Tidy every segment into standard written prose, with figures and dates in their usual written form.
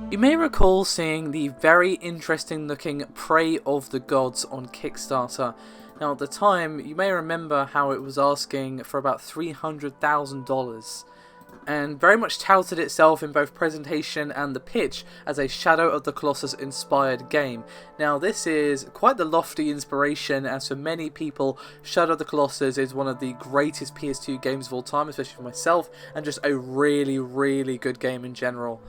You may recall seeing the very interesting looking Prey of the Gods on Kickstarter. Now at the time, you may remember how it was asking for about $300,000 and very much touted itself in both presentation and the pitch as a Shadow of the Colossus inspired game. Now this is quite the lofty inspiration, as for many people Shadow of the Colossus is one of the greatest PS2 games of all time, especially for myself, and just a really good game in general.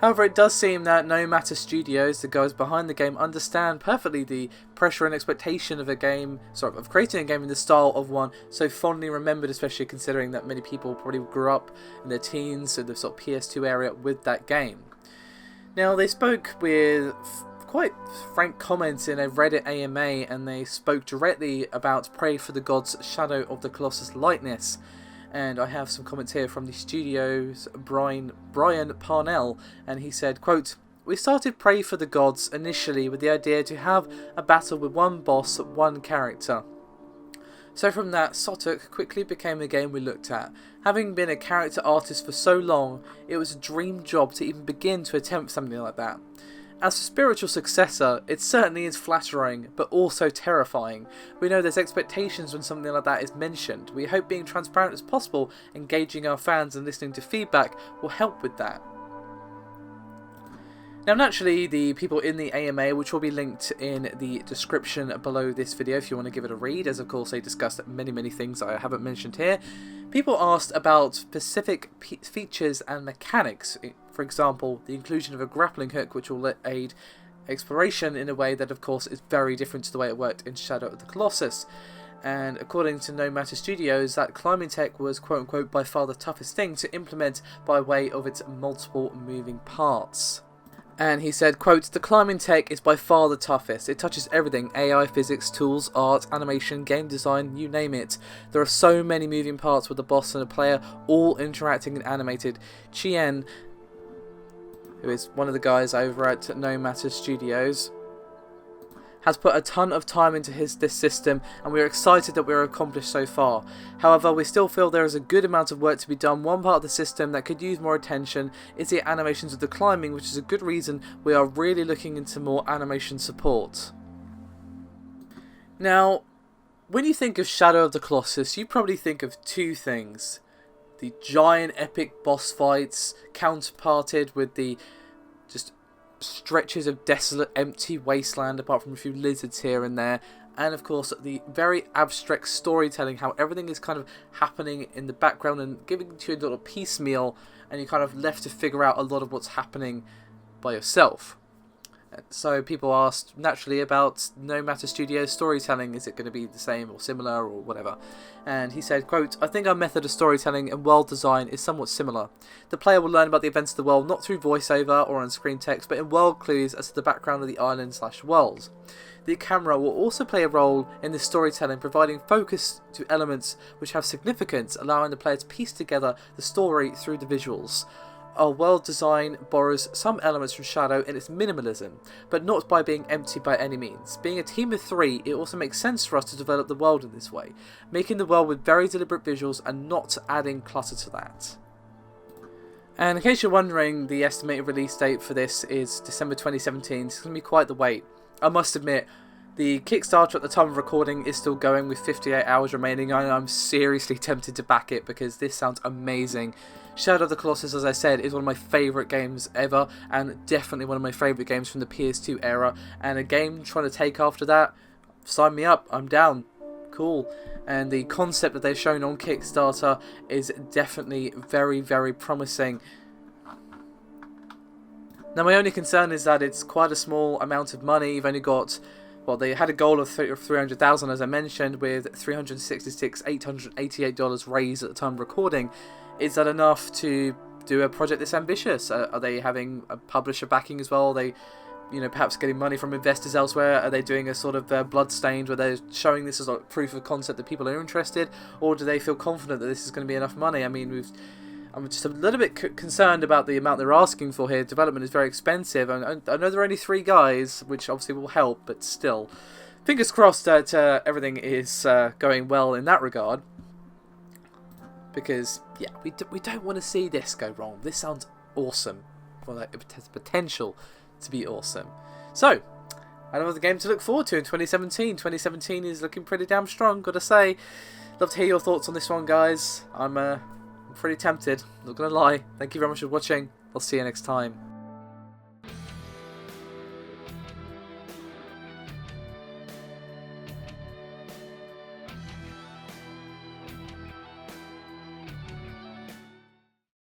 However, it does seem that No Matter Studios, the guys behind the game, understand perfectly the pressure and expectation of a game, of creating a game in the style of one so fondly remembered, especially considering that many people probably grew up in their teens in the sort of PS2 area with that game. Now, they spoke with quite frank comments in a Reddit AMA, and they spoke directly about Pray for the Gods' Shadow of the Colossus likeness. And I have some comments here from the studio's Brian Parnell, and he said, quote, "We started Pray for the Gods initially with the idea to have a battle with one boss, one character. So from that, Sotuk quickly became the game we looked at. Having been a character artist for so long, it was a dream job to even begin to attempt something like that. As a spiritual successor, it certainly is flattering, but also terrifying. We know there's expectations when something like that is mentioned. We hope being transparent as possible, engaging our fans and listening to feedback will help with that." Now naturally, the people in the AMA, which will be linked in the description below this video if you want to give it a read, as of course they discussed many things I haven't mentioned here, people asked about specific features and mechanics. For example, the inclusion of a grappling hook which will aid exploration in a way that of course is very different to the way it worked in Shadow of the Colossus. And according to No Matter Studios, that climbing tech was quote unquote by far the toughest thing to implement by way of its multiple moving parts. And he said, quote, "The climbing tech is by far the toughest. It touches everything: AI, physics, tools, art, animation, game design, you name it. There are so many moving parts with the boss and a player, all interacting and animated." Chien, who is one of the guys over at No Matter Studios, has put a ton of time into this system, and we are excited that we're accomplished so far. However, we still feel there is a good amount of work to be done. One part of the system that could use more attention is the animations of the climbing, which is a good reason we are really looking into more animation support. Now, when you think of Shadow of the Colossus, you probably think of two things: the giant epic boss fights counterparted with the just stretches of desolate empty wasteland apart from a few lizards here and there, and of course the very abstract storytelling, how everything is kind of happening in the background and giving to you a little piecemeal, and you're kind of left to figure out a lot of what's happening by yourself. So people asked naturally about No Matter Studios storytelling. Is it going to be the same or similar or whatever? And he said, quote, "I think our method of storytelling and world design is somewhat similar. The player will learn about the events of the world not through voiceover or on-screen text, but in world clues as to the background of the island/world. The camera will also play a role in this storytelling, providing focus to elements which have significance, allowing the player to piece together the story through the visuals. Our world design borrows some elements from Shadow in its minimalism, but not by being empty by any means. Being a team of three, it also makes sense for us to develop the world in this way, making the world with very deliberate visuals and not adding clutter to that." And in case you're wondering, the estimated release date for this is December 2017. It's going to be quite the wait. I must admit, the Kickstarter at the time of recording is still going with 58 hours remaining, and I'm seriously tempted to back it because this sounds amazing. Shadow of the Colossus, as I said, is one of my favourite games ever, and definitely one of my favourite games from the PS2 era, and a game trying to take after that, sign me up, I'm down, cool. And the concept that they've shown on Kickstarter is definitely very promising. Now my only concern is that it's quite a small amount of money. You've only got, well, they had a goal of 300,000 as I mentioned, with $366,888 raised at the time of recording. Is that enough to do a project this ambitious? Are they having a publisher backing as well? Are they, perhaps getting money from investors elsewhere? Are they doing a sort of Bloodstained where they're showing this as like proof of concept that people are interested? Or do they feel confident that this is going to be enough money? I mean, I'm just a little bit concerned about the amount they're asking for here. Development is very expensive. I know there are only 3 guys, which obviously will help, but still. Fingers crossed that everything is going well in that regard. Because, yeah, we don't want to see this go wrong. This sounds awesome. well, like, it has potential to be awesome. So, another game to look forward to in 2017. 2017 is looking pretty damn strong, gotta say. Love to hear your thoughts on this one, guys. I'm pretty tempted, not gonna lie. Thank you very much for watching. I'll see you next time.